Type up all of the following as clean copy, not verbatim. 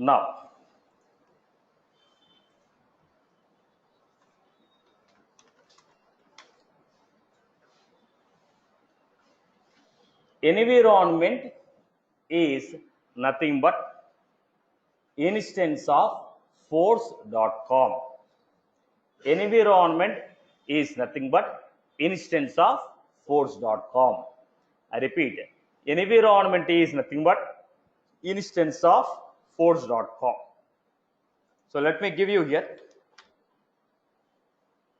Now, environment is nothing but instance of force.com. Environment is nothing but instance of force.com. I repeat, environment is nothing but instance of force.com. So let me give you here.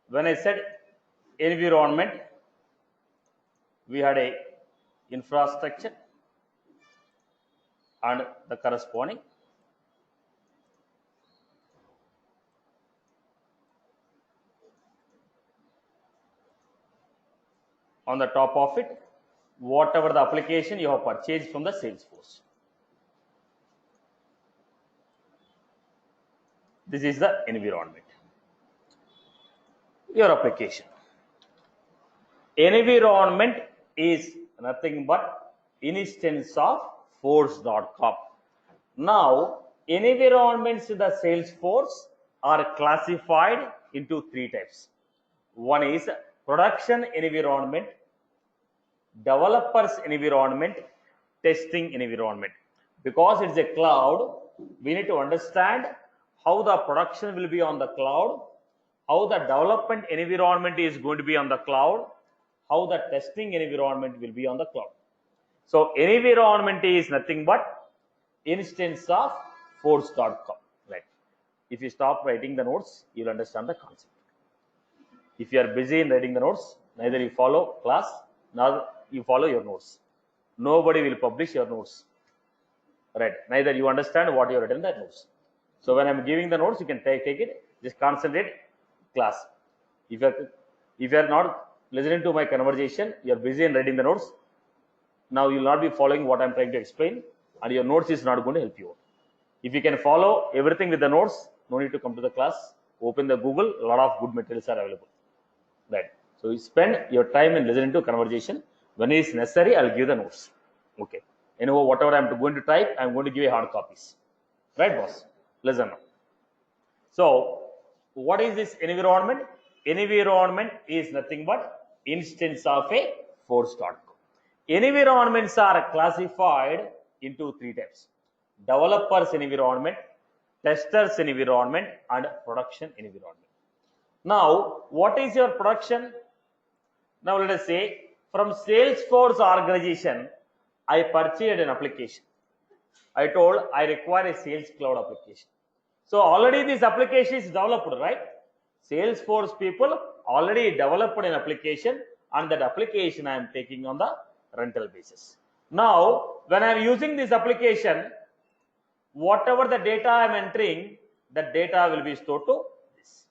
When I said environment, we had a infrastructure and the corresponding on the top of it, whatever the application you have purchased from the Salesforce. This is the environment, your application. Environment is nothing but instance of force.com. Now, environments in the Salesforce are classified into three types. One is production environment, developers environment, testing environment. Because it's a cloud, we need to understand how the production will be on the cloud, how the development environment is going to be on the cloud, how the testing environment will be on the cloud. So environment is nothing but instance of force.com. Right? If you stop writing the notes, you'll understand the concept. If you are busy in writing the notes, neither you follow class nor you follow your notes. Nobody will publish your notes. Right? Neither you understand what you have written in the notes. So when I'm giving the notes, you can take it. Just concentrate class. If you are not listening to my conversation, you are busy in writing the notes. Now you will not be following what I'm trying to explain, and your notes is not going to help you. If you can follow everything with the notes, no need to come to the class. Open the Google, a lot of good materials are available. Right. So you spend your time in listening to conversation. When it is necessary, I'll give the notes. Okay. Anyway, whatever I'm going to type, I'm going to give you hard copies. Right, boss? Listen now. So, what is this environment? Environment is nothing but instance of a force.com. Environments are classified into three types: developers environment, testers environment, and production environment. Now, what is your production? Now, let us say from Salesforce organization, I purchased an application. I told I require a sales cloud application. So already this application is developed, right? Salesforce people already developed an application, and that application I am taking on the rental basis. Now, when I am using this application, whatever the data I am entering, that data will be stored to this.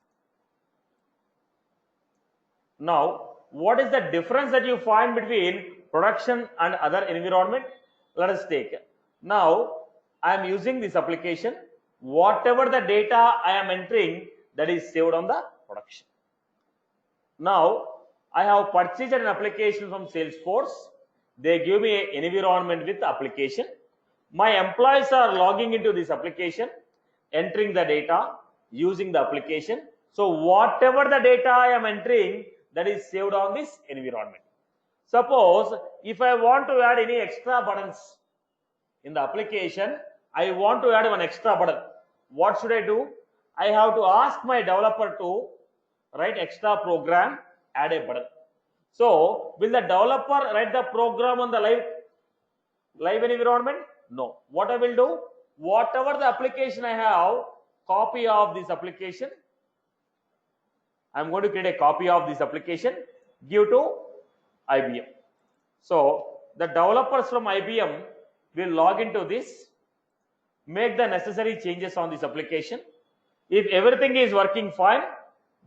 Now, what is the difference that you find between production and other environment? Let us take it. Now, I am using this application. Whatever the data I am entering, that is saved on the production. Now, I have purchased an application from Salesforce. They give me an environment with application. My employees are logging into this application, entering the data, using the application. So, whatever the data I am entering, that is saved on this environment. Suppose if I want to add any extra buttons in the application, I want to add one extra button. What should I do? I have to ask my developer to write extra program, add a button. So, will the developer write the program on the live environment? No. What I will do? Whatever the application I have, copy of this application. I'm going to create a copy of this application, give to IBM. So, the developers from IBM will log into this, make the necessary changes on this application. If everything is working fine,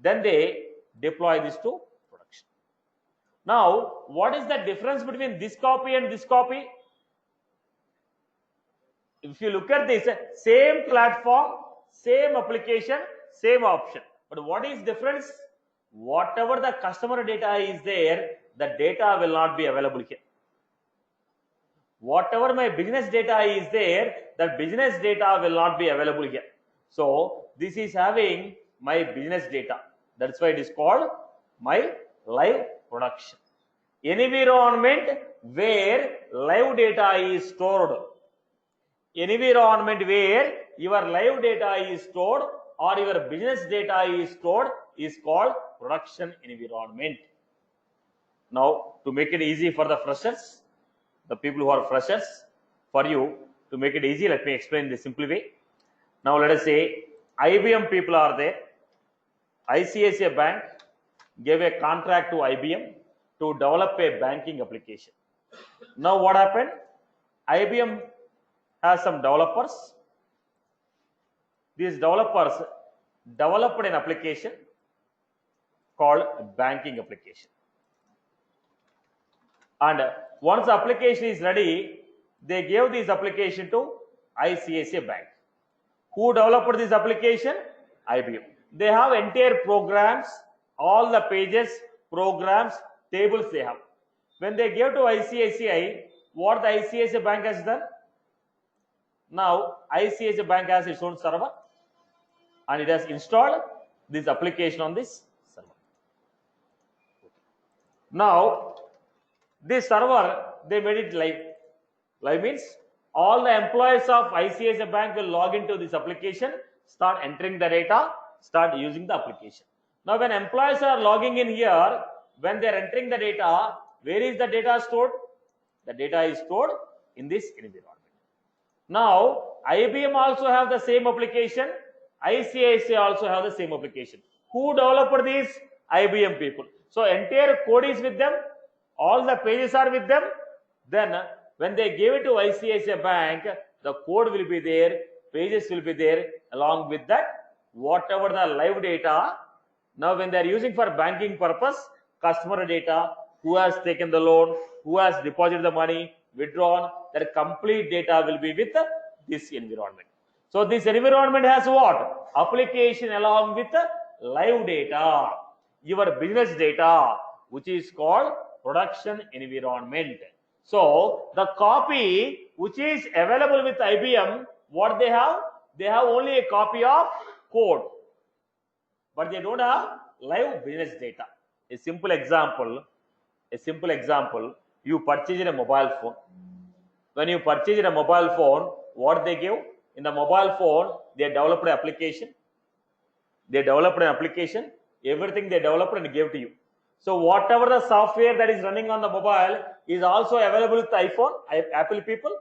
then they deploy this to production. Now, what is the difference between this copy and this copy? If you look at this, same platform, same application, same option. But what is difference? Whatever the customer data is there, the data will not be available here. Whatever my business data is there, that business data will not be available here. So this is having my business data. That's why it is called my live production. Environment where live data is stored. Environment where your live data is stored or your business data is stored is called production environment. Now, to make it easy for the freshers, the people who are freshers, for you to make it easy, let me explain this simple way. Now, let us say IBM people are there. ICICI Bank gave a contract to IBM to develop a banking application. Now, what happened? IBM has some developers. These developers developed an application called banking application. And once the application is ready, they gave this application to ICICI Bank. Who developed this application? IBM. They have entire programs, all the pages, programs, tables they have. When they gave to ICICI, what the ICICI Bank has done? Now, ICICI Bank has its own server and it has installed this application on this server. Now, this server, they made it live. Live means all the employees of ICICI Bank will log into this application, start entering the data, start using the application. Now, when employees are logging in here, when they are entering the data, where is the data stored? The data is stored in this environment. Now, IBM also have the same application. ICICI also have the same application. Who developed these? IBM people. So, entire code is with them. All the pages are with them. Then, when they gave it to ICICI Bank, the code will be there, pages will be there, along with that, whatever the live data. Now, when they are using for banking purpose, customer data, who has taken the loan, who has deposited the money, withdrawn, that complete data will be with this environment. So, this environment has what? Application along with live data, your business data, which is called production environment. So, the copy which is available with IBM, what they have? They have only a copy of code, but they don't have live business data. A simple example, you purchased a mobile phone. When you purchased a mobile phone, what they give? In the mobile phone, they developed an application. Everything they developed and gave to you. So whatever the software that is running on the mobile is also available with iPhone, Apple people.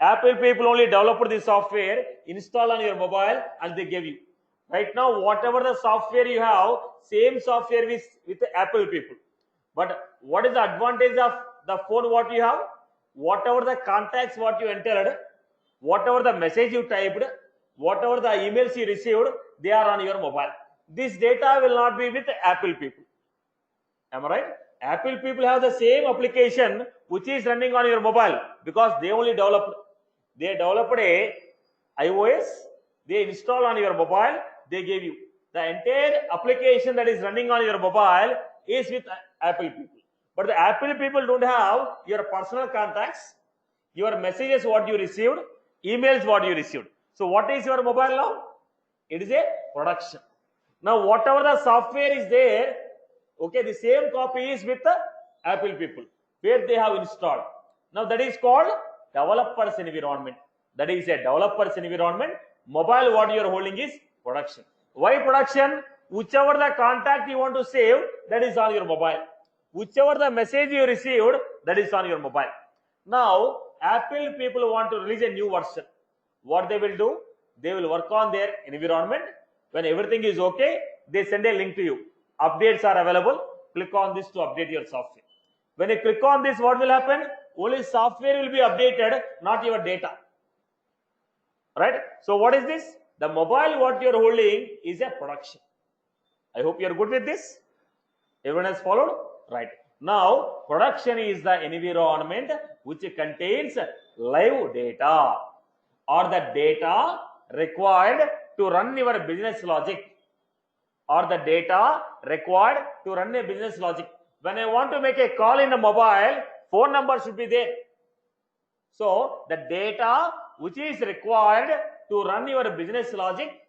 Apple people only developed the software, install on your mobile, and they give you. Right now, whatever the software you have, same software with the Apple people. But what is the advantage of the phone what you have? Whatever the contacts what you entered, whatever the message you typed, whatever the emails you received, they are on your mobile. This data will not be with Apple people. Am I right? Apple people have the same application which is running on your mobile because they only developed a iOS, they install on your mobile, they gave you. The entire application that is running on your mobile is with Apple people. But the Apple people don't have your personal contacts, your messages what you received, emails what you received. So what is your mobile now? It is a production. Now whatever the software is there, okay, the same copy is with the Apple people where they have installed. Now that is called developers environment. That is a developers environment. Mobile what you are holding is production. Why production? Whichever the contact you want to save, that is on your mobile. Whichever the message you received, that is on your mobile. Now Apple people want to release a new version. What they will do? They will work on their environment. When everything is okay, they send a link to you. Updates are available. Click on this to update your software. When you click on this, what will happen? Only software will be updated, not your data. Right? So what is this? The mobile what you are holding is a production. I hope you are good with this. Everyone has followed? Right. Now, production is the environment which contains live data or the data required to run your business logic or the data required to run a business logic. When I want to make a call in a mobile, phone number should be there. So the data which is required to run your business logic,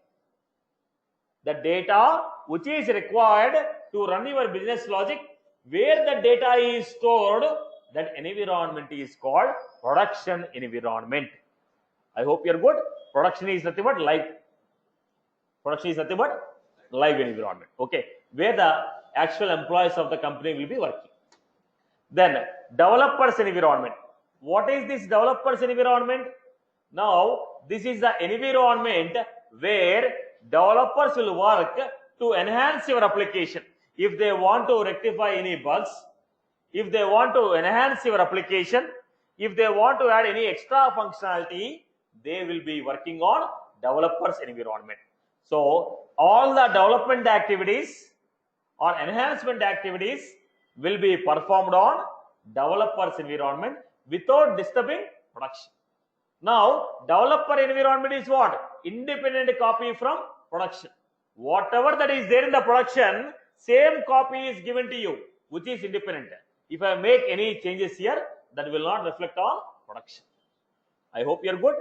the data which is required to run your business logic, where the data is stored, that environment is called production environment. I hope you're good. Production is nothing but live. Production is nothing but live environment. Okay, where the actual employees of the company will be working. Then developers environment. What is this developers environment? Now this is the environment where developers will work to enhance your application. If they want to rectify any bugs, if they want to enhance your application, if they want to add any extra functionality, they will be working on developers environment. So all the development activities or enhancement activities will be performed on developers environment without disturbing production. Now developer environment is what? Independent copy from production. Whatever that is there in the production, same copy is given to you, which is independent. If I make any changes here, that will not reflect on production. I hope you are good.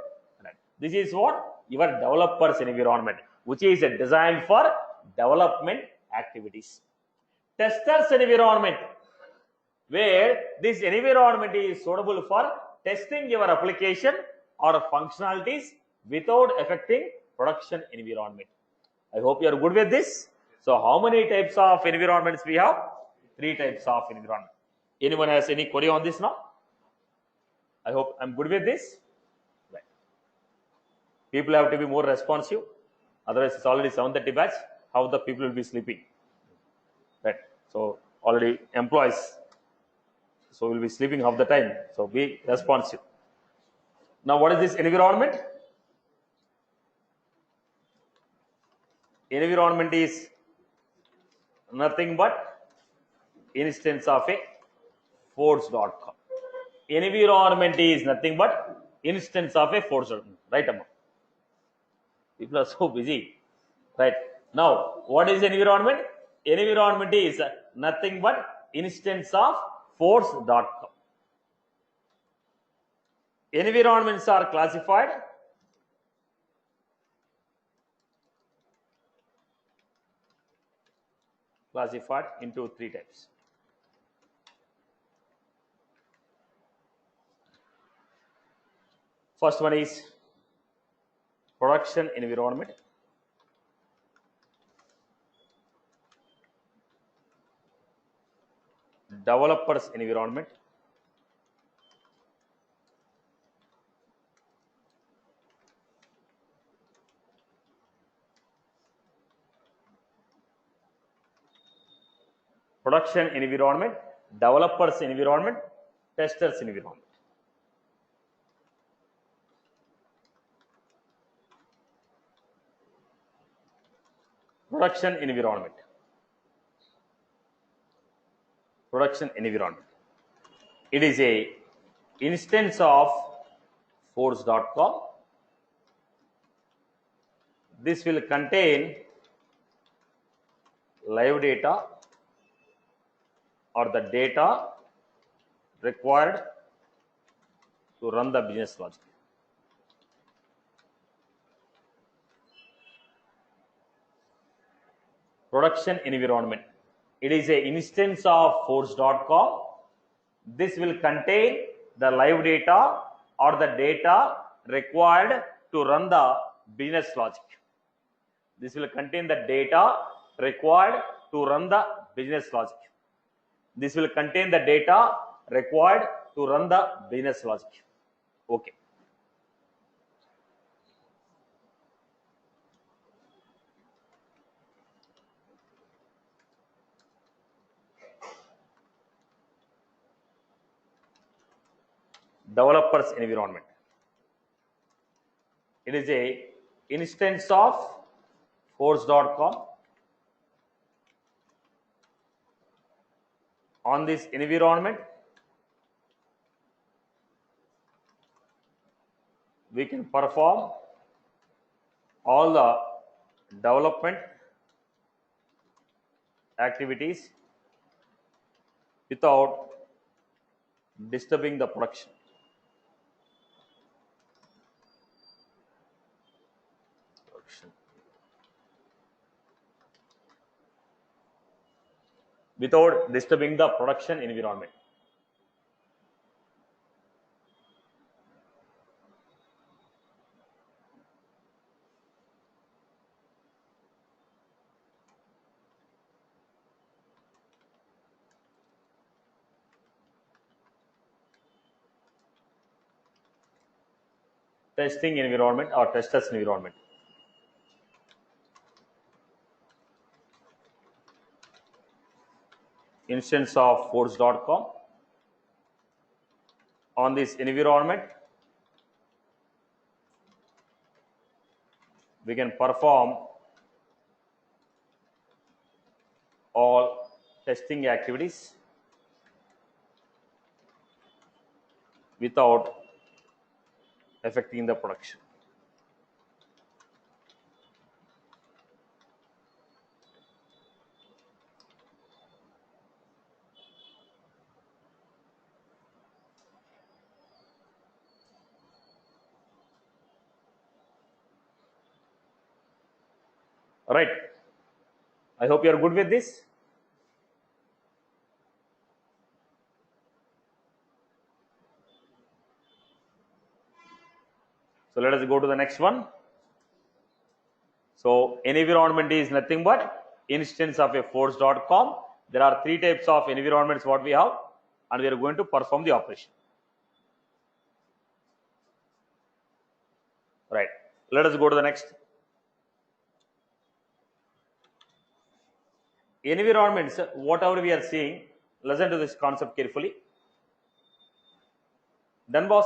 Right. This is what? Your developers environment, which is designed for development activities. Testers environment, where this environment is suitable for testing your application or functionalities without affecting production environment. I hope you are good with this. So how many types of environments we have? 3 types of environment. Anyone has any query on this now? I hope I'm good with this. Right. People have to be more responsive. Otherwise, it's already 7:30 batch. How the people will be sleeping? Right. So already employees. So we'll be sleeping half the time. So be responsive. Now, what is this environment? Environment is nothing but instance of a force.com. Environment is nothing but instance of a force.com. Right, Amma? People are so busy. Right. Now, what is environment? Environment is nothing but instance of force.com. Environments are classified into 3 types. First one is production environment. Developers environment. Production environment, developers environment, testers environment. Production environment. Production environment. It is a instance of force.com. This will contain live data or the data required to run the business logic. Production environment. It is an instance of force.com. This will contain the live data or the data required to run the business logic. This will contain the data required to run the business logic. This will contain the data required to run the business logic. Okay. Developers environment. It is a instance of force.com. On this environment, we can perform all the development activities without disturbing the production. production without disturbing the production environment. Testing environment or testers environment. Instance of force.com. On this environment, we can perform all testing activities without affecting the production. Right. I hope you are good with this. So let us go to the next one. So environment is nothing but instance of a force.com. There are three types of environments what we have, and we are going to perform the operation. Right. Let us go to the next. Environments, whatever we are seeing, listen to this concept carefully. Done, boss?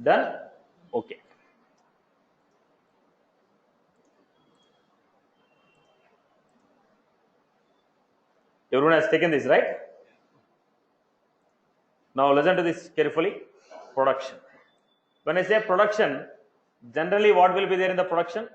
Done? Okay. Everyone has taken this, right? Now listen to this carefully. Production. When I say production, generally what will be there in the production?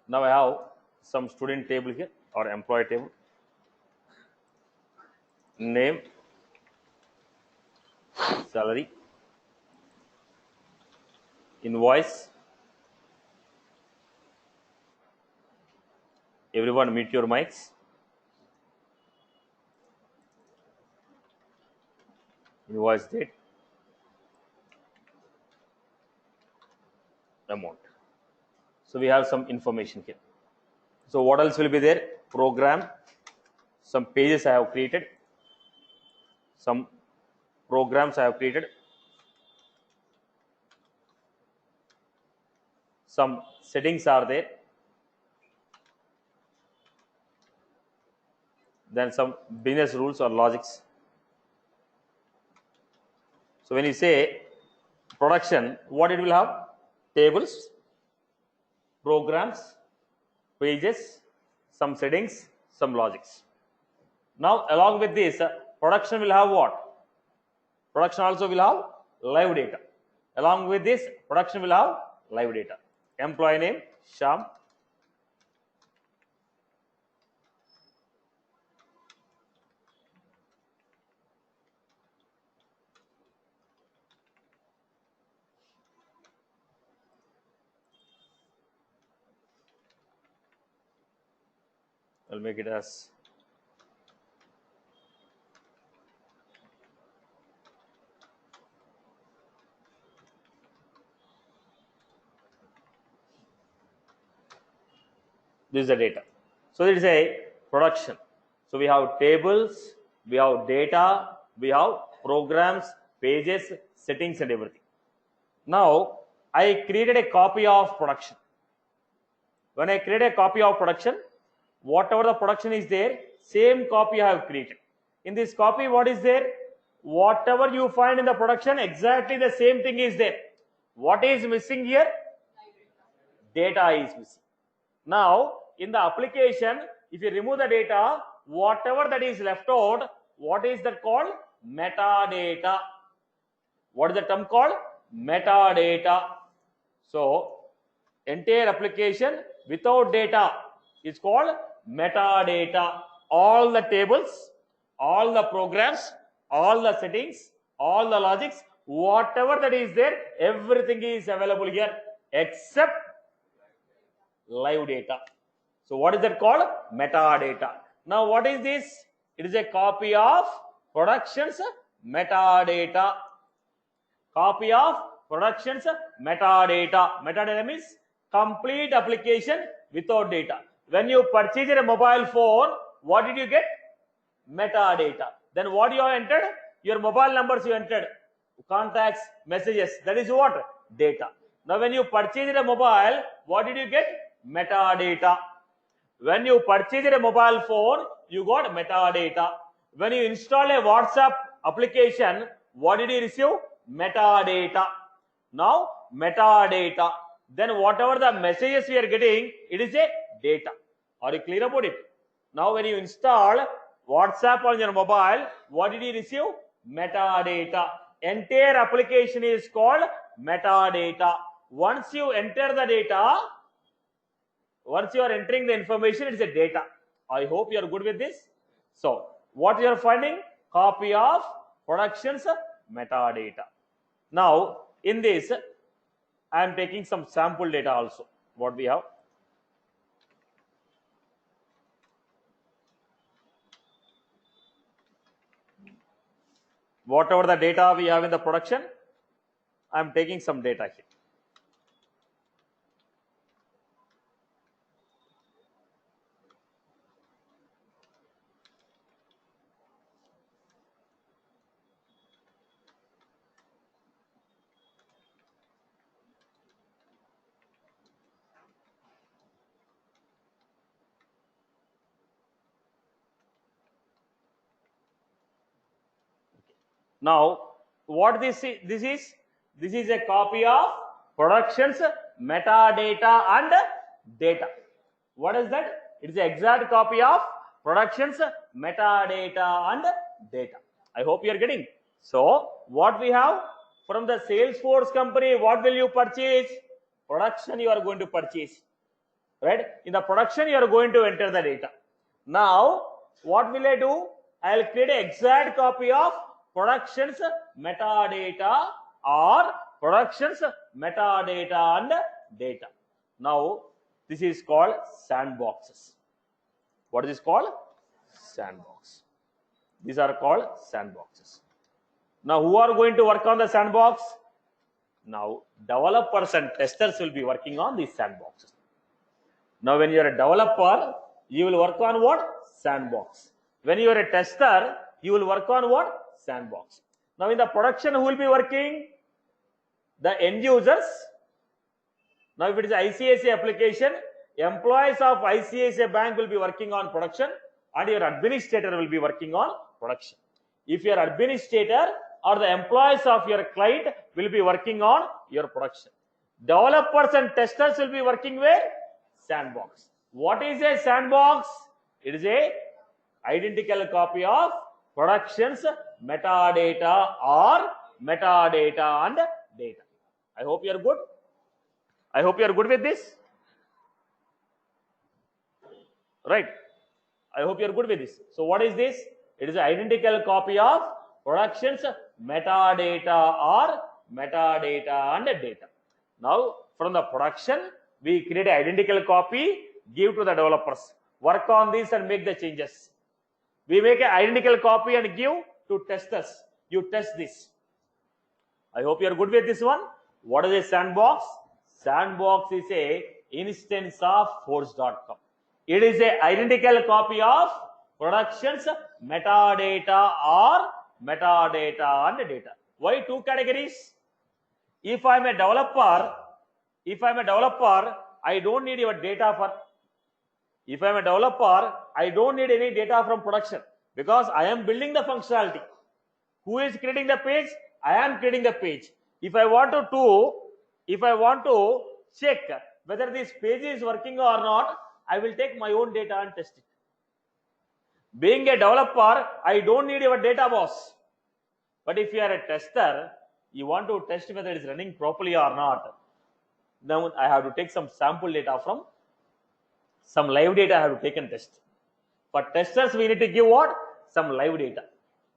Now I have some student table here or employee table. Name, salary, invoice. Everyone mute your mics. Invoice date, amount. So we have some information here. So what else will be there? Program. Some pages I have created. Some programs I have created. Some settings are there. Then some business rules or logics. So when you say production, what it will have? Tables, programs, pages, some settings, some logics. Now along with this, production will have what? Production also will have live data. Along with this, production will have live data. Employee name, Shyam. I'll make it as this is the data. So it is a production. So we have tables, we have data, we have programs, pages, settings and everything. Now I created a copy of production. When I create a copy of production, whatever the production is there, same copy I have created. In this copy, what is there? Whatever you find in the production, exactly the same thing is there. What is missing here? Data is missing. Now, in the application, if you remove the data, whatever that is left out, what is that called? Metadata. What is the term called? Metadata. So, entire application without data is called metadata. All the tables, all the programs, all the settings, all the logics, whatever that is there, everything is available here except live data. So what is that called? Metadata. Now what is this? It is a copy of production's metadata. Copy of production's metadata. Metadata means complete application without data. When you purchased a mobile phone, what did you get? Metadata. Then what you have entered? Your mobile numbers you entered. Contacts, messages. That is what? Data. Now when you purchased a mobile, what did you get? Metadata. When you purchased a mobile phone, you got metadata. When you install a WhatsApp application, what did you receive? Metadata. Now metadata. Then whatever the messages we are getting, it is a data. Are you clear about it? Now when you install WhatsApp on your mobile, what did you receive? Metadata. Entire application is called metadata. Once you enter the data, once you are entering the information, it is a data. I hope you are good with this. So what you are finding? Copy of production's metadata. Now in this, I am taking some sample data also. What we have? Whatever the data we have in the production, I am taking some data here. Now, what this is? This is a copy of production's metadata and data. What is that? It is the exact copy of production's metadata and data. I hope you are getting. So, what we have from the Salesforce company, what will you purchase? Production you are going to purchase. Right? In the production, you are going to enter the data. Now, what will I do? I will create an exact copy of production's metadata or production's metadata and data. Now, this is called sandboxes. What is this called? Sandbox. These are called sandboxes. Now, who are going to work on the sandbox? Now, developers and testers will be working on these sandboxes. Now, when you are a developer, you will work on what? Sandbox. When you are a tester, you will work on what? Sandbox. Now, in the production, who will be working? The end users. Now, if it is ICICI application, employees of ICICI Bank will be working on production and your administrator will be working on production. If your administrator or the employees of your client will be working on your production. Developers and testers will be working where? Sandbox. What is a sandbox? It is a identical copy of production's metadata or metadata and data. I hope you are good. I hope you are good with this. Right. I hope you are good with this. So what is this? It is an identical copy of production's metadata or metadata and data. Now from the production, we create an identical copy, give to the developers. Work on this and make the changes. We make an identical copy and give to testers. You test this. I hope you are good with this one. What is a sandbox? Sandbox is a instance of Force.com. It is a identical copy of production's metadata or metadata and data. Why two categories? If I am a developer, I don't need your data for. If I am a developer, I don't need any data from production because I am building the functionality. Who is creating the page? I am creating the page. If I want to check whether this page is working or not, I will take my own data and test it. Being a developer, I don't need your data, boss. But if you are a tester, you want to test whether it is running properly or not. Now I have to take some sample data from some live data I have to take and test. For testers, we need to give what? Some live data.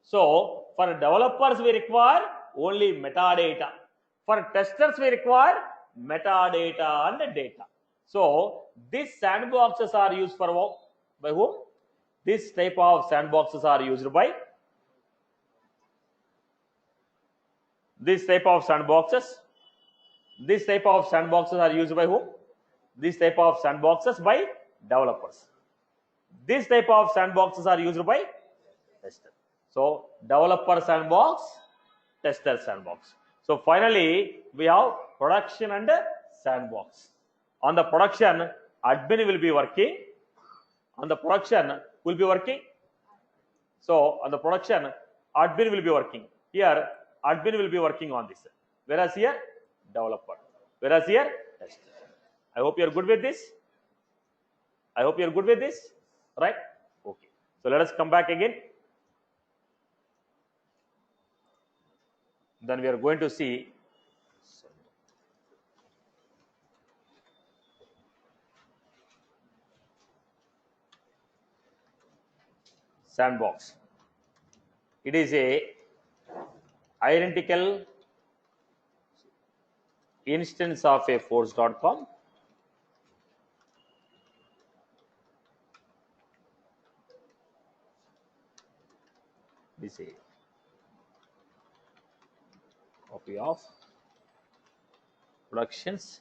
So for developers, we require only metadata. For testers, we require metadata and data. So these sandboxes are used for by whom? This type of sandboxes are used by this type of sandboxes. This type of sandboxes are used by whom? This type of sandboxes by developers. This type of sandboxes are used by testers. So developer sandbox, tester sandbox. So finally, we have production and sandbox. On the production, admin will be working. On the production will be working. So on the production, admin will be working. Here, admin will be working on this. Whereas here, developer. Whereas here, tester. I hope you are good with this. I hope you are good with this. Right? Okay. So let us come back again. Then we are going to see sandbox. It is a identical instance of a force.com. This is a copy of productions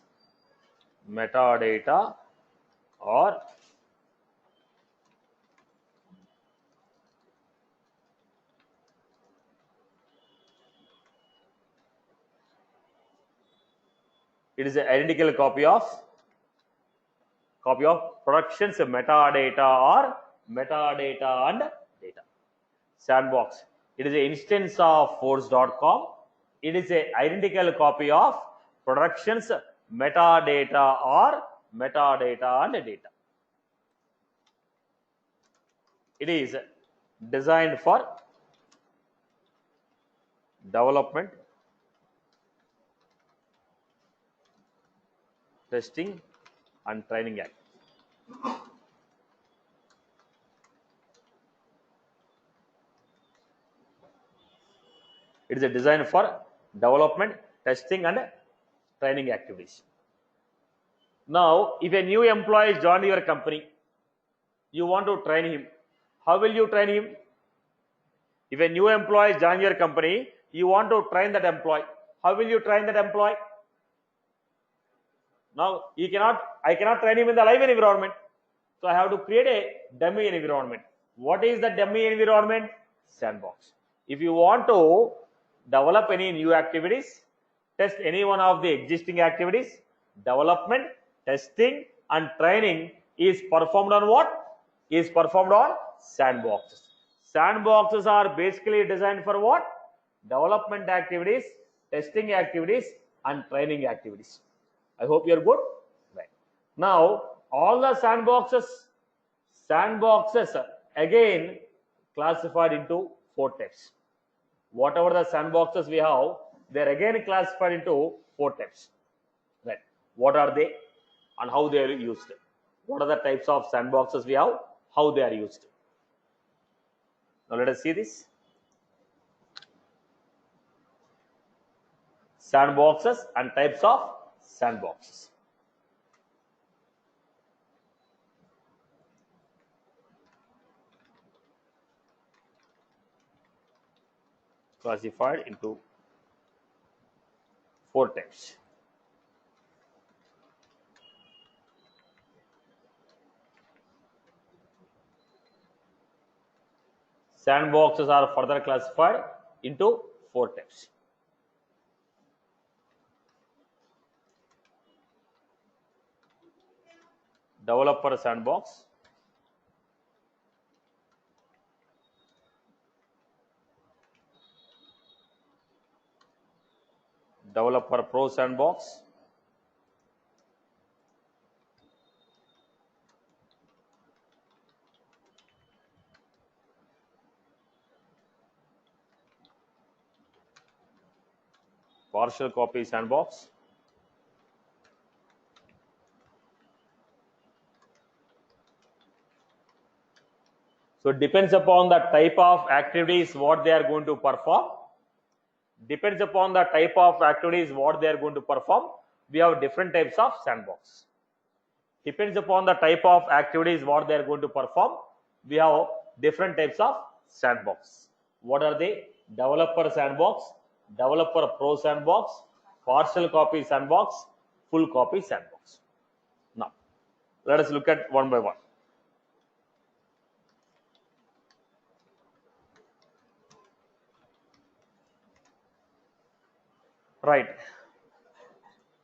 metadata or it is an identical copy of productions metadata or metadata and data. Sandbox. It is an instance of force.com. It is an identical copy of productions metadata or metadata and data. It is designed for development, testing and training act. It is a design for development, testing and training activities. Now, if a new employee joined your company, you want to train him. How will you train him? If a new employee joins your company, you want to train that employee. How will you train that employee? Now, I cannot train him in the live environment. So I have to create a dummy environment. What is the dummy environment? Sandbox. If you want to develop any new activities, test any one of the existing activities, development, testing and training is performed on what? Is performed on sandboxes. Sandboxes are basically designed for what? Development activities, testing activities and training activities. I hope you are good. Right. Now, all the sandboxes again classified into 4 types. Whatever the sandboxes we have, they are again classified into 4 types. Right. What are they and how they are used? What are the types of sandboxes we have? How they are used? Now let us see this. Sandboxes and types of sandboxes. Classified into 4 types. Sandboxes are further classified into 4 types. Developer sandbox, Developer Pro sandbox, partial copy sandbox. So it depends upon the type of activities what they are going to perform. Depends upon the type of activities what they are going to perform. We have different types of sandbox. Depends upon the type of activities what they are going to perform. We have different types of sandbox. What are they? Developer sandbox, developer pro sandbox, partial copy sandbox, full copy sandbox. Now, let us look at one by one. Right.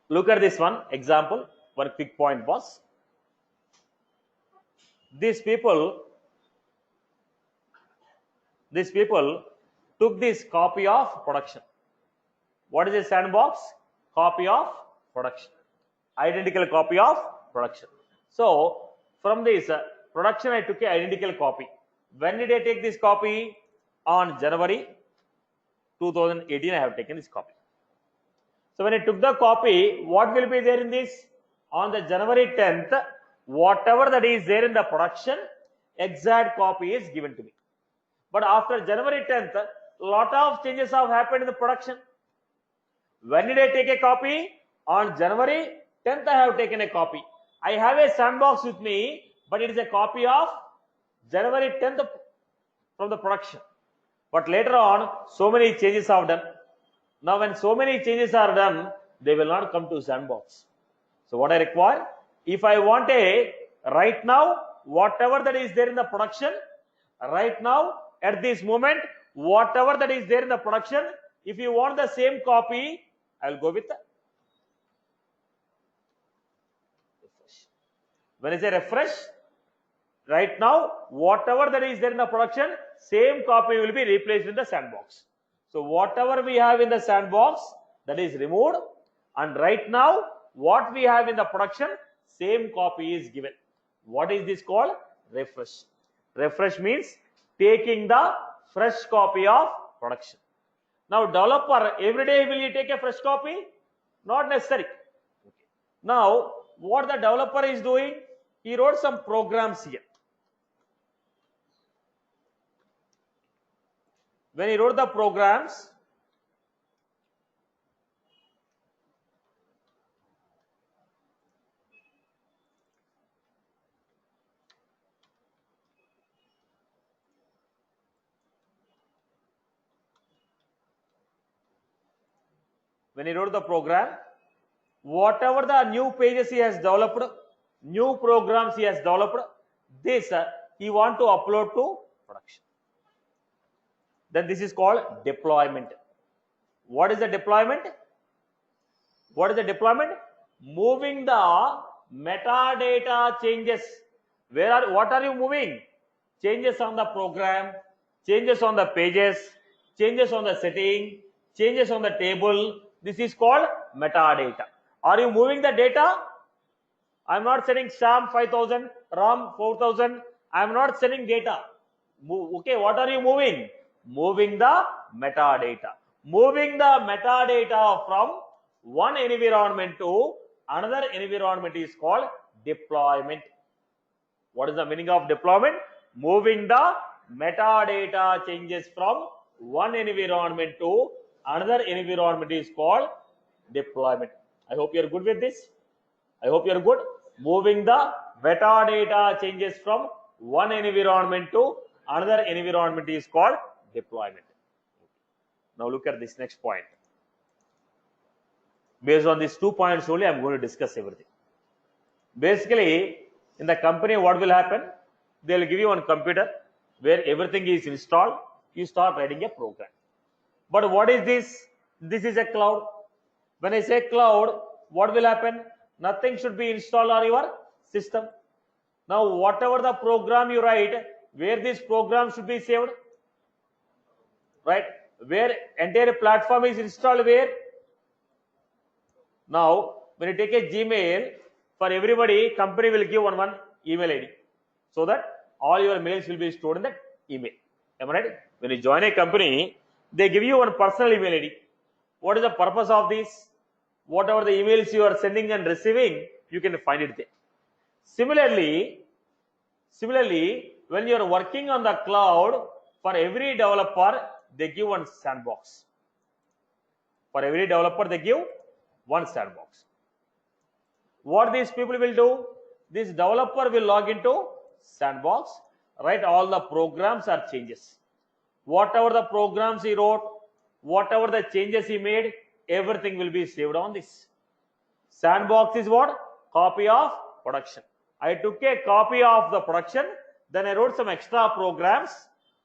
Look at this one example. One quick point was, these people took this copy of production. What is a sandbox? Copy of production. Identical copy of production. So from this production, I took an identical copy. When did I take this copy? On January 2018, I have taken this copy. So when I took the copy, what will be there in this? On the January 10th, whatever that is there in the production, exact copy is given to me. But after January 10th, a lot of changes have happened in the production. When did I take a copy? On January 10th, I have taken a copy. I have a sandbox with me, but it is a copy of January 10th from the production. But later on, so many changes are done. Now, when so many changes are done, they will not come to sandbox. So what I require? If I want a right now, whatever that is there in the production, right now, at this moment, whatever that is there in the production, if you want the same copy, I will go with the refresh. When I say refresh, right now, whatever that is there in the production, same copy will be replaced in the sandbox. So whatever we have in the sandbox, that is removed, and right now what we have in the production, same copy is given. What is this called? Refresh. Refresh means taking the fresh copy of production. Now developer, every day will you take a fresh copy? Not necessary. Okay. Now what the developer is doing, he wrote some programs here. When he wrote the programs, whatever the new pages he has developed, new programs he has developed, this he want to upload to production. Then this is called deployment. What is the deployment? What is the deployment? Moving the metadata changes. What are you moving? Changes on the program, changes on the pages, changes on the setting, changes on the table. This is called metadata. Are you moving the data? I am not sending SAM 5000, RAM 4000. I am not sending data. Okay, what are you moving? Moving the metadata. Moving the metadata from one environment to another environment is called deployment. What is the meaning of deployment? Moving the metadata changes from one environment to another environment is called deployment. I hope you are good with this. I hope you are good. Moving the metadata changes from one environment to another environment is called deployment. Now look at this next point. Based on these 2 points only, I am going to discuss everything. Basically, in the company, what will happen? They will give you one computer where everything is installed. You start writing a program. But what is this? This is a cloud. When I say cloud, what will happen? Nothing should be installed on your system. Now, whatever the program you write, where this program should be saved, right? Where entire platform is installed, where? Now, when you take a Gmail, for everybody, company will give one email ID, so that all your mails will be stored in that email. Am I right? When you join a company, they give you one personal email ID. What is the purpose of this? Whatever the emails you are sending and receiving, you can find it there. Similarly, when you are working on the cloud, for every developer, they give one sandbox. For every developer, they give one sandbox. What these people will do? This developer will log into sandbox, write all the programs or changes. Whatever the programs he wrote, whatever the changes he made, everything will be saved on this. Sandbox is what? Copy of production. I took a copy of the production, then I wrote some extra programs,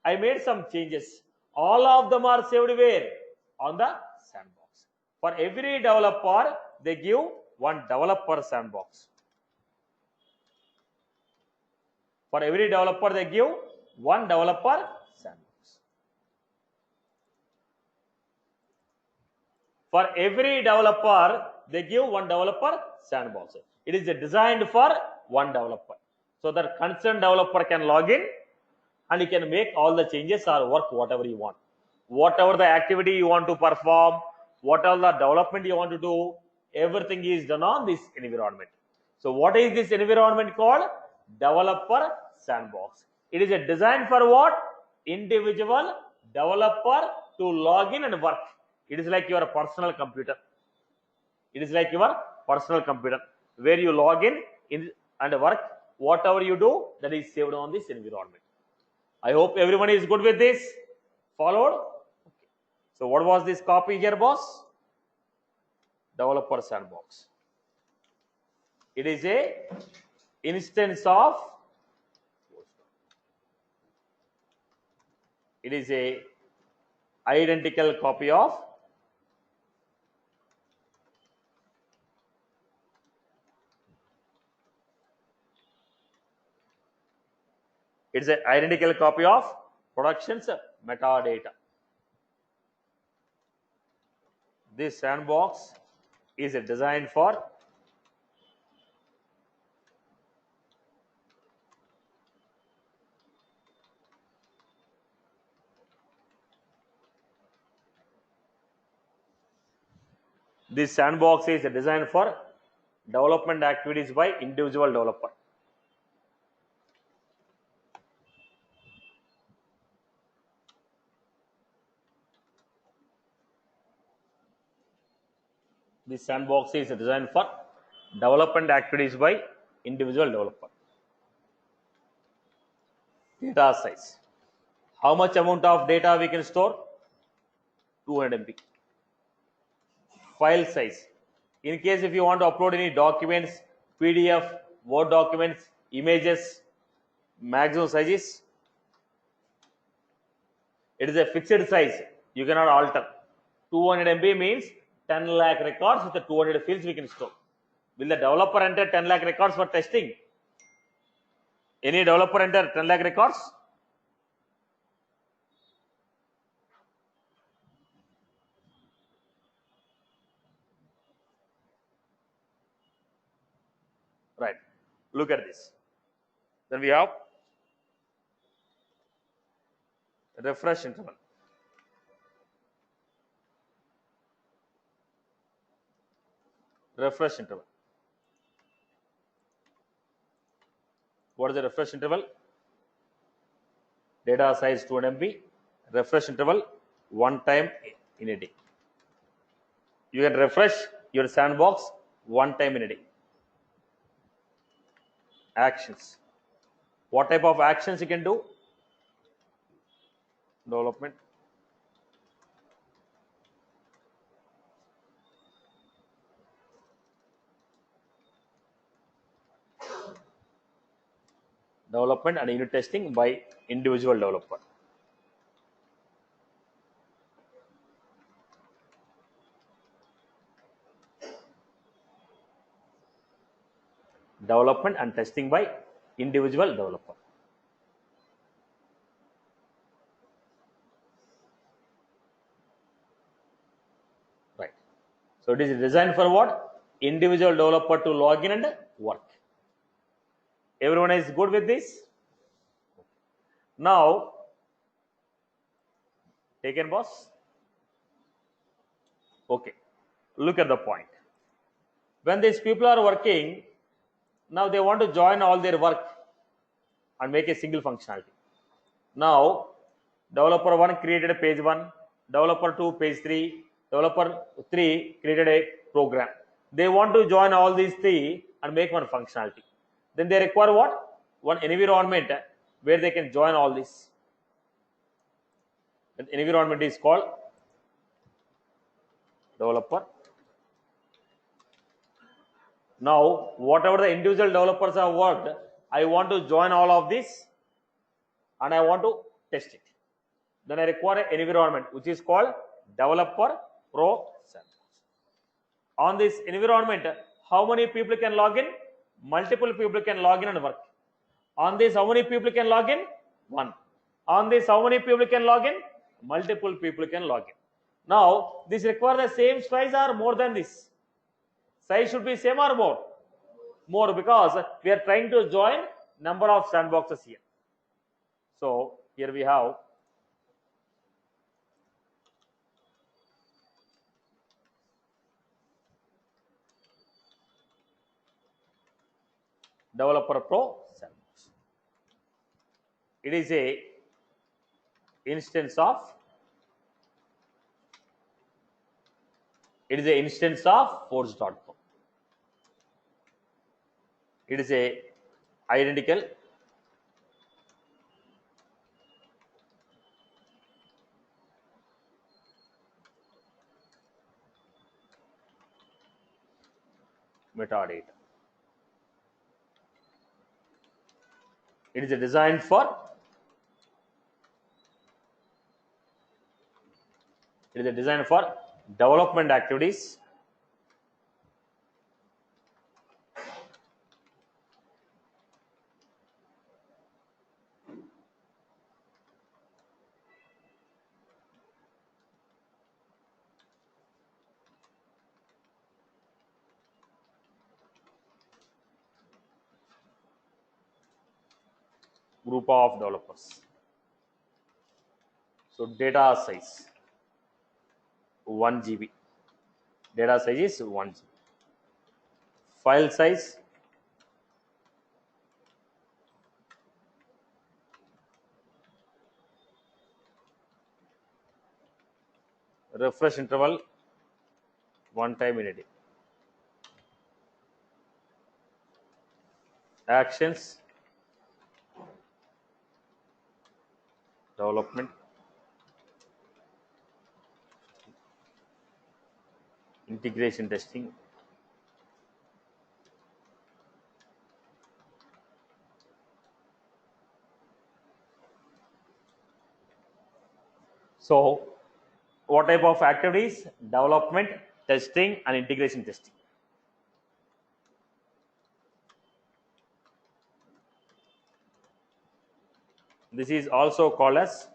I made some changes. All of them are saved where? On the sandbox. For every developer, they give one developer sandbox. For every developer, they give one developer sandbox. For every developer, they give one developer sandbox. It is designed for one developer. So that concerned developer can log in and you can make all the changes or work whatever you want. Whatever the activity you want to perform, whatever the development you want to do, everything is done on this environment. So what is this environment called? Developer sandbox. It is a design for what? Individual developer to log in and work. It is like your personal computer. It is like your personal computer where you log in and work. Whatever you do, that is saved on this environment. I hope everyone is good with this. Followed? Okay. So what was this copy here, boss? Developer sandbox. It is a instance of, it is a identical copy of production's metadata. This sandbox is designed for development activities by individual developer. This sandbox is designed for development activities by individual developer. Data size. How much amount of data we can store? 200 MB. File size. In case if you want to upload any documents, PDF, Word documents, images, maximum size is, it is a fixed size. You cannot alter. 200 MB means 10 lakh records with the 200 fields we can store. Will the developer enter 10 lakh records for testing? Any developer enter 10 lakh records? Right. Look at this. Then we have refresh interval. Refresh interval. What is the refresh interval? Data size 200 MB. Refresh interval 1 time in a day. You can refresh your sandbox 1 time in a day. Actions. What type of actions you can do? Development. Development and unit testing by individual developer. Development and testing by individual developer. Right. So it is designed for what? Individual developer to log in and work. Everyone is good with this? Now, taken boss. Okay, look at the point. When these people are working, now they want to join all their work and make a single functionality. Now, developer 1 created a page 1, developer 2 page 3, developer 3 created a program. They want to join all these three and make one functionality. Then they require what? One environment where they can join all this. The environment is called developer. Now, whatever the individual developers have worked, I want to join all of this and I want to test it. Then I require an environment which is called developer pro sandbox. On this environment, how many people can log in? Multiple people can log in and work. On this, how many people can log in? One. On this, how many people can log in? Multiple people can log in. Now, this requires the same size or more than this? Size should be same or more? More, because we are trying to join number of sandboxes here. So, here we have Developer Pro sandbox. It is a instance of Forge.com. It is a identical metadata. It is designed for development activities, group of developers. So data size 1 GB. Data size is 1 GB. File size refresh interval 1 time in a day. Actions development, integration testing, so what type of activities? Development, testing and integration testing. This is also called as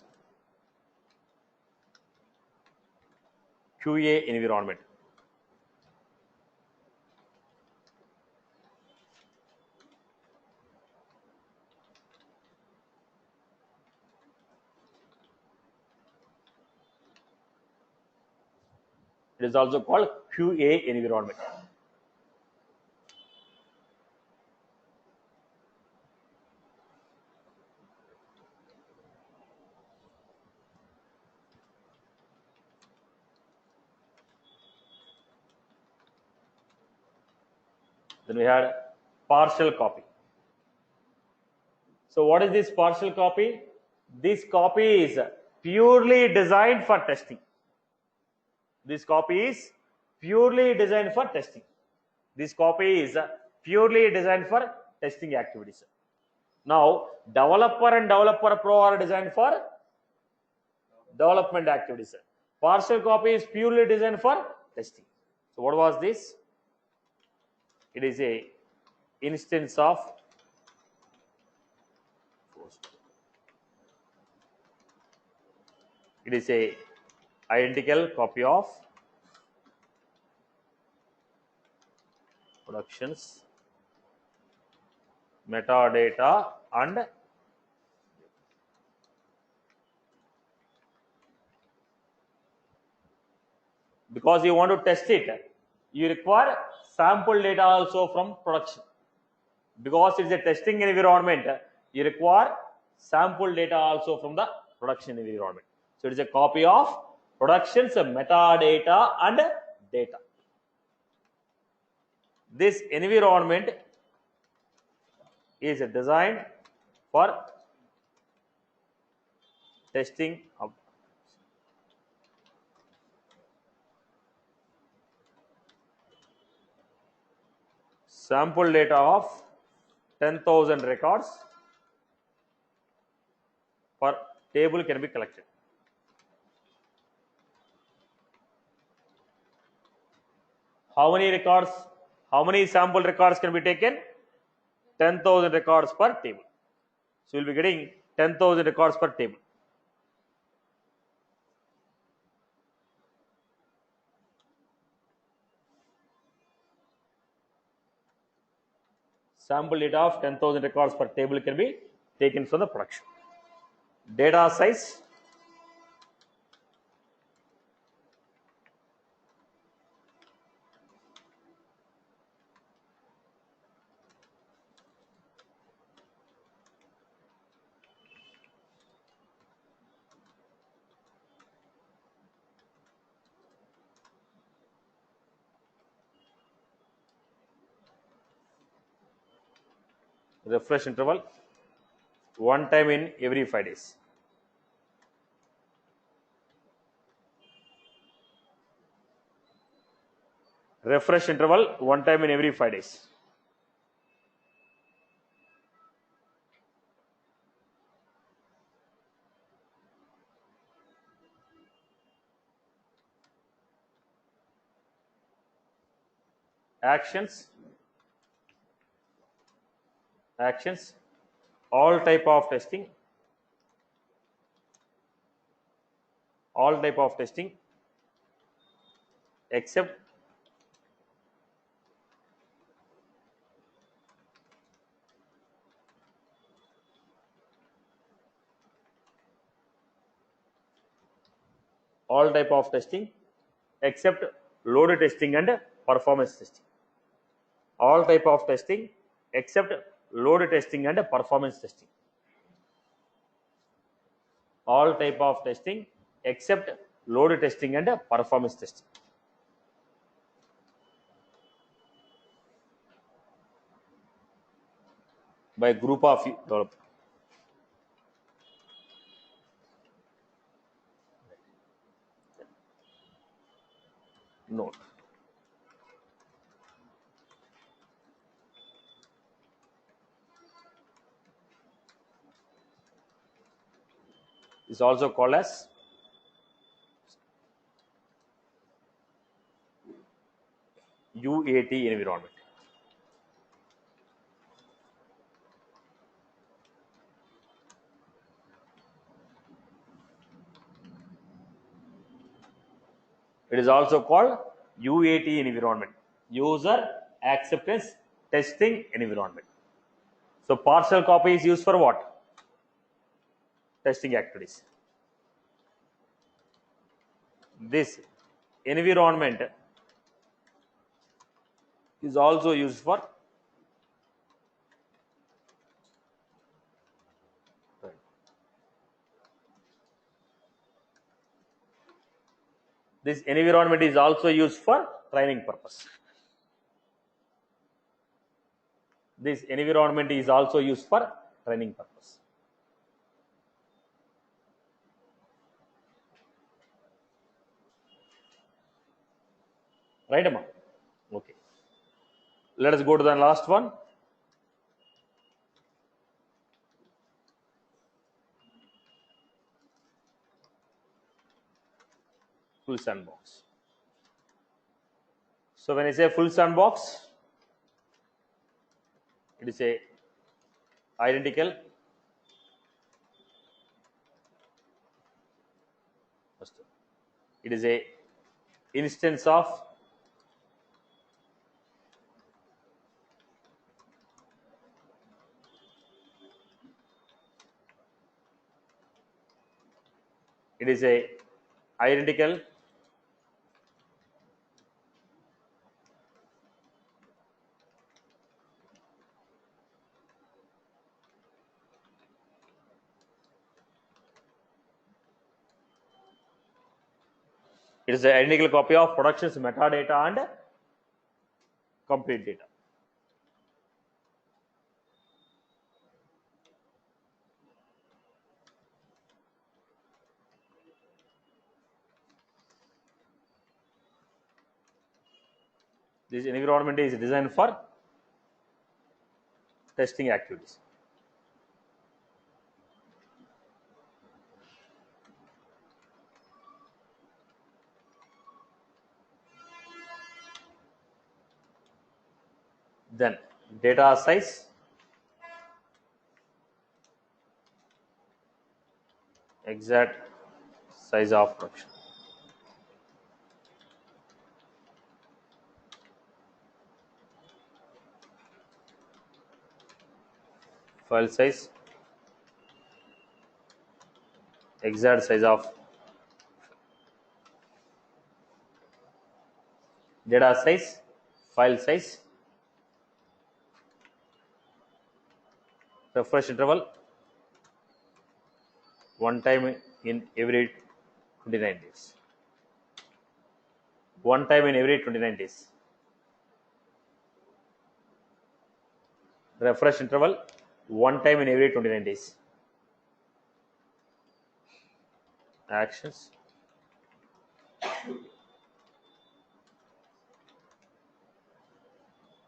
QA environment. It is also called QA environment. Then we had partial copy. So what is this partial copy? This copy is purely designed for testing. This copy is purely designed for testing. This copy is purely designed for testing activities. Now, developer and developer pro are designed for development activities. Partial copy is purely designed for testing. So what was this? It is a instance of it is a identical copy of productions, metadata and because you want to test it, you require sample data also from production. Because it's a testing environment, you require sample data also from the production environment. So it is a copy of production's metadata and data. This environment is designed for testing of sample data of 10,000 records per table can be collected. How many records, how many sample records can be taken? 10,000 records per table. So you'll be getting 10,000 records per table. Sample data of 10,000 records per table can be taken from the production. Data size, refresh interval, one time in every 5 days. Refresh interval, one time in every 5 days. Actions, all type of testing, except load testing and performance testing. All type of testing except load testing and performance testing. All type of testing except load testing and performance testing. By group of developers. Note. Is also called as UAT environment. It is also called UAT environment, user acceptance testing environment. So partial copy is used for what? Testing activities. This environment is also used for training purpose. This environment is also used for training purpose. Right, Amma? Okay. Let us go to the last one. Full sandbox. So when I say full sandbox, it is a identical. It is a instance of identical It is an identical copy of production's metadata and complete data. This environment is designed for testing activities. Then data size, exact size of production. File size, exact size of data size, file size, refresh interval, one time in every 29 days. One time in every 29 days. Refresh interval, one time in every 29 days. Actions.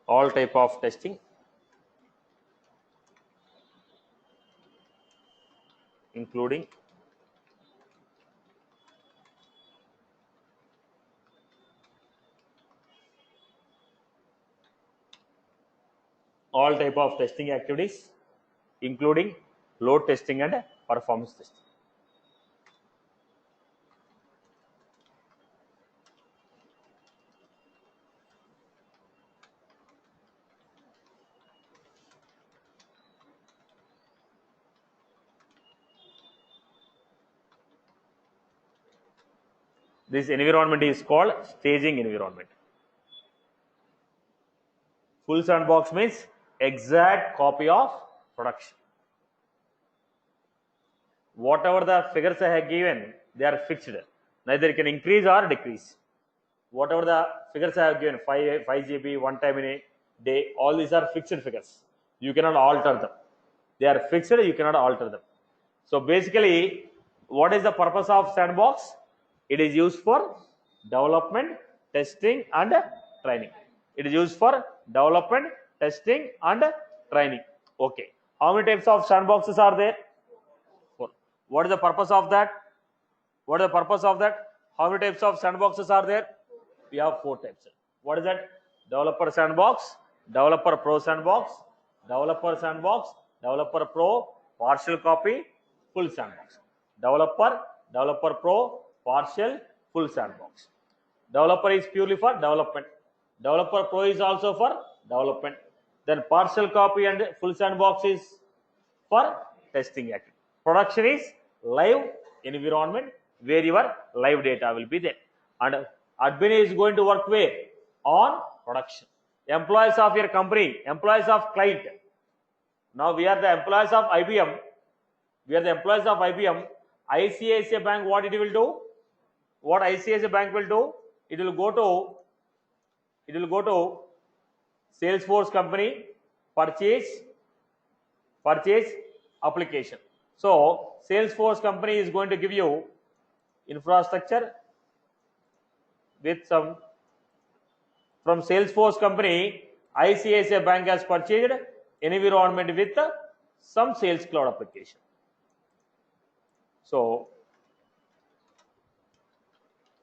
All type of testing, including all type of testing activities, including load testing and performance testing. This environment is called staging environment. Full sandbox means exact copy of production. Whatever the figures I have given, they are fixed. Neither it can increase or decrease. Whatever the figures I have given, 5 GB, one time in a day, all these are fixed figures. You cannot alter them. They are fixed, you cannot alter them. So basically, what is the purpose of sandbox? It is used for development, testing and training. It is used for development, testing and training. Okay. How many types of sandboxes are there? 4. What is the purpose of that? What is the purpose of that? How many types of sandboxes are there? We have 4 types. What is that? Developer sandbox, developer pro sandbox, developer sandbox, developer pro, partial copy, full sandbox. Developer pro, partial, full sandbox. Developer is purely for development. Developer pro is also for development. Then partial copy and full sandbox is for testing activity. Production is live environment where your live data will be there. And admin is going to work where? On production. Employees of your company, employees of client. Now we are the employees of IBM. We are the employees of IBM. ICICI Bank, what it will do? What ICICI Bank will do? It will go to Salesforce company, purchase application. So Salesforce company is going to give you infrastructure with some. From Salesforce company, ICICI Bank has purchased an environment with some Sales Cloud application. So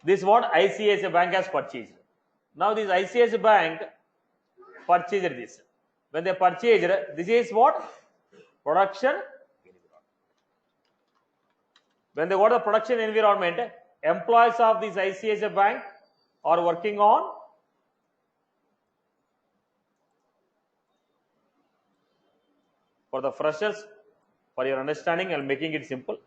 this is what ICICI Bank has purchased. Now this ICICI Bank purchased this. When they purchased, this is what? Production environment. When they got the production environment, employees of this ICICI Bank are working on for the freshers, for your understanding, I am making it simple.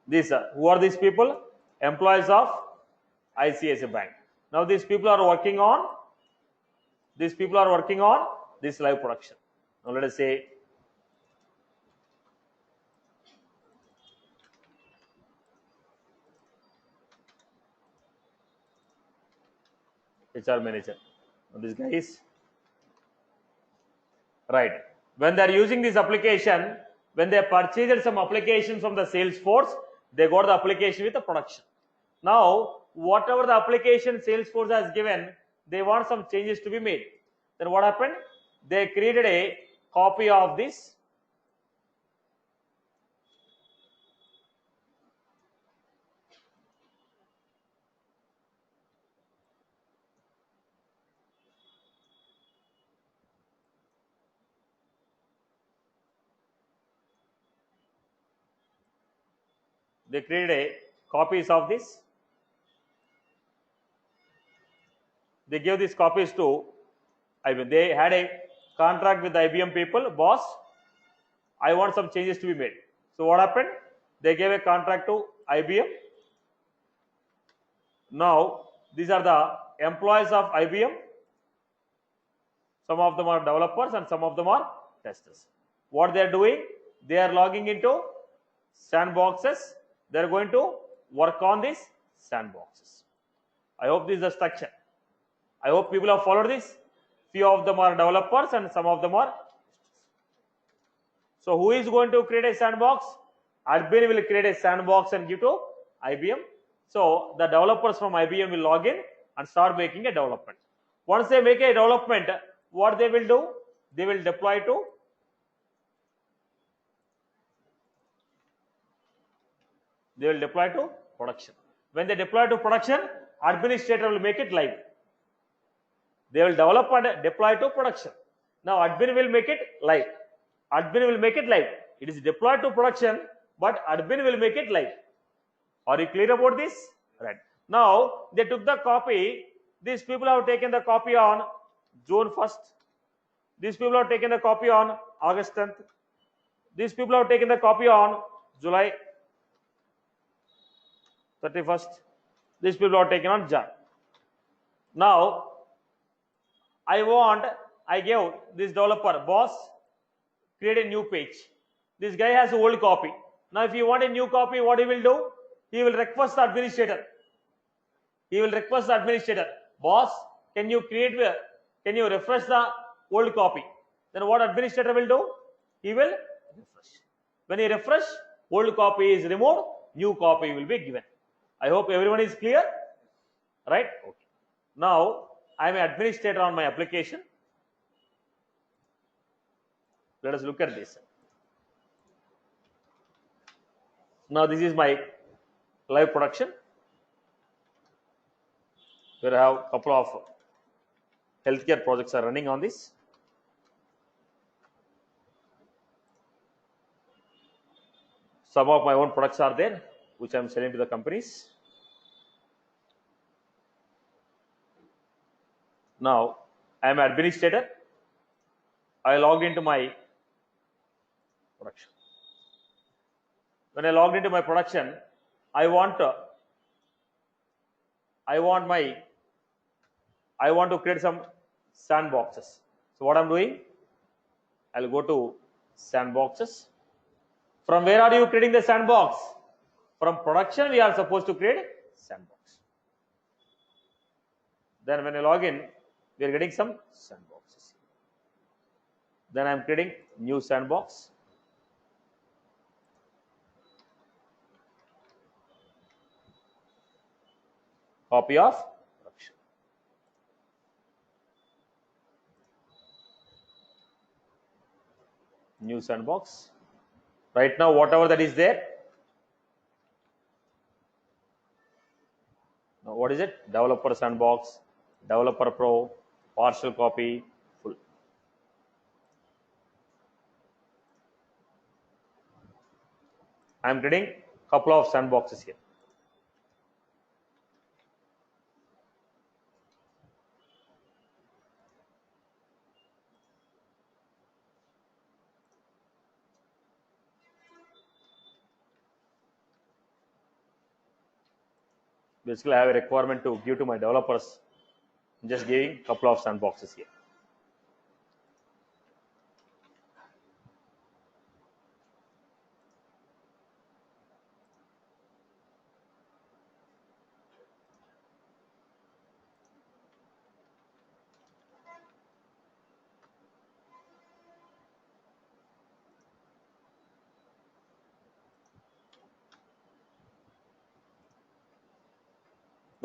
These who are these people? Employees of ICICI Bank. Now these people are working on this live production. Now let us say HR manager. Now this guy is right. When they are using this application, when they purchased some application from the Salesforce, they got the application with the production. Now, whatever the application Salesforce has given, they want some changes to be made. Then what happened? They created a copy of this. They created a copies of this. They gave these copies to IBM. They had a contract with the IBM people. Boss, I want some changes to be made. So what happened? They gave a contract to IBM. Now these are the employees of IBM. Some of them are developers and some of them are testers. What they are doing? They are logging into sandboxes. They are going to work on these sandboxes. I hope this is the structure. I hope people have followed this. Few of them are developers and some of them are testers. So who is going to create a sandbox? Admin will create a sandbox and give to IBM. So the developers from IBM will log in and start making a development. Once they make a development, what they will do? They will deploy to production. When they deploy to production, administrator will make it live. They will develop and deploy to production. Now admin will make it live. It is deployed to production, but admin will make it live. Are you clear about this? Right. Now they took the copy. These people have taken the copy on June 1st. These people have taken the copy on August 10th. These people have taken the copy on July 31st. These people are taken on Jan. Now I gave this developer, boss, create a new page. This guy has an old copy. Now if you want a new copy, what he will do? He will request the administrator. Boss, can you refresh the old copy? Then what administrator will do? He will refresh. When he refresh, old copy is removed, new copy will be given. I hope everyone is clear. Right? Okay. Now I am an administrator on my application. Let us look at this. Now this is my live production, where I have a couple of healthcare projects are running on this. Some of my own products are there, which I am selling to the companies. Now I am an administrator. I logged into my production. When I logged into my production, I want to create some sandboxes. So what I'm doing, I'll go to sandboxes. From where are you creating the sandbox? From production, we are supposed to create sandbox. Then when I log in, we are getting some sandboxes. Then I'm creating new sandbox. Copy of production. New sandbox. Right now, whatever that is there. Now, what is it? Developer sandbox, developer pro, partial copy, full. I am creating a couple of sandboxes here. Basically, I have a requirement to give to my developers. I'm just giving a couple of sandboxes here.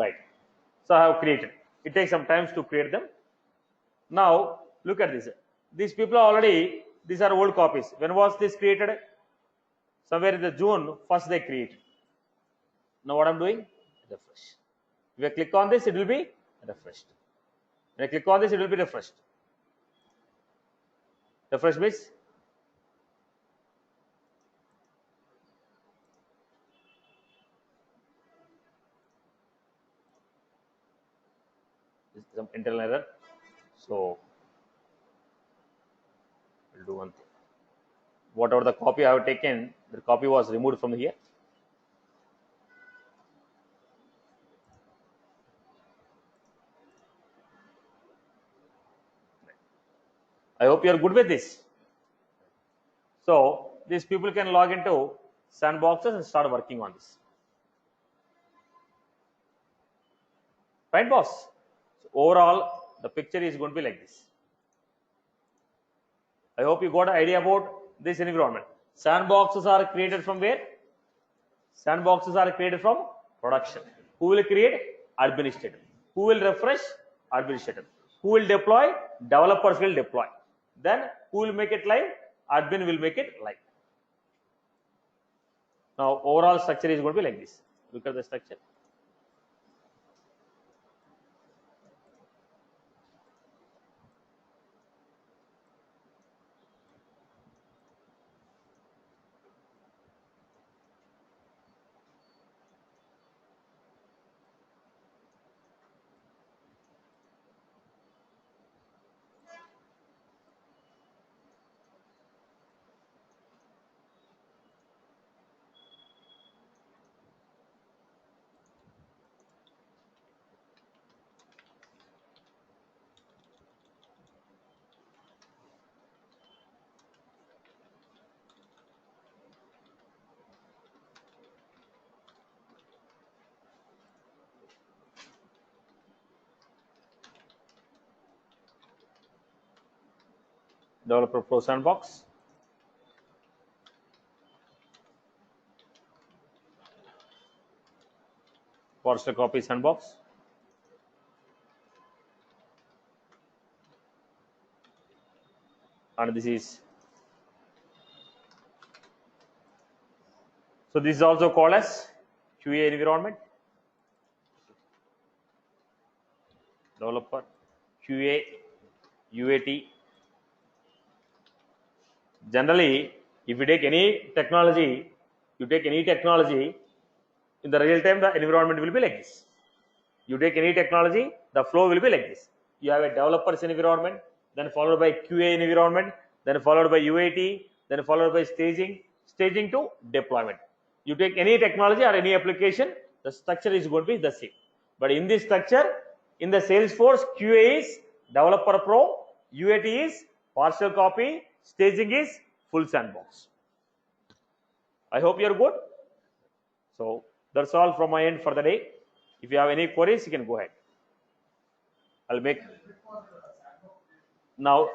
right? So I have created. It takes some time to create them. Now look at this. These people are already, these are old copies. When was this created? Somewhere in the June 1st they created. Now what I'm doing? Refresh. If I click on this, it will be refreshed. When I click on this, it will be refreshed. Refresh means this is some internal error. So we'll do one thing. Whatever the copy I have taken, the copy was removed from here. I hope you are good with this. So these people can log into sandboxes and start working on this. Right, boss? So overall, the picture is going to be like this. I hope you got an idea about this environment. Sandboxes are created from where? Sandboxes are created from production. Who will create? Administrator. Who will refresh? Administrator. Who will deploy? Developers will deploy. Then who will make it live? Admin will make it live. Now overall structure is going to be like this. Look at the structure. Developer Pro Sandbox. Partial copy sandbox. And this is, so this is also called as QA environment. Developer, QA, UAT. Generally, if you take any technology, in the real time, the environment will be like this. You take any technology, the flow will be like this. You have a developer's environment, then followed by QA environment, then followed by UAT, then followed by staging to deployment. You take any technology or any application, the structure is going to be the same. But in this structure, in the Salesforce, QA is Developer Pro, UAT is partial copy, staging is full sandbox. I hope you are good. So that's all from my end for the day. If you have any queries, you can go ahead. I'll make now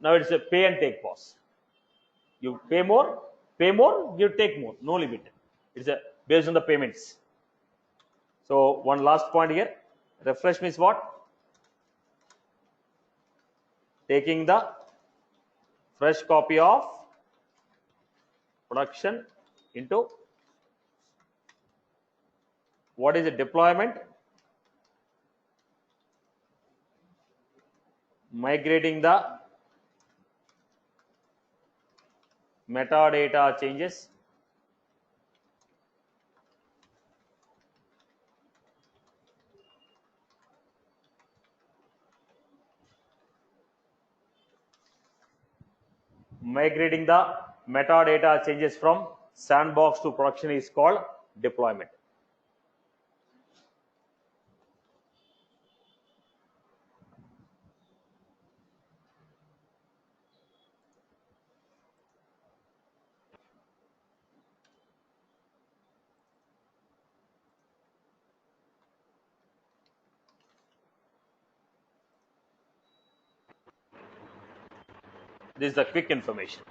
it's a pay and take pause. You pay more, you take more, no limit. It's a based on the payments. So one last point here. Refresh means what? Taking the fresh copy of production into what is a deployment, migrating the metadata changes, from sandbox to production is called deployment. This is the quick information.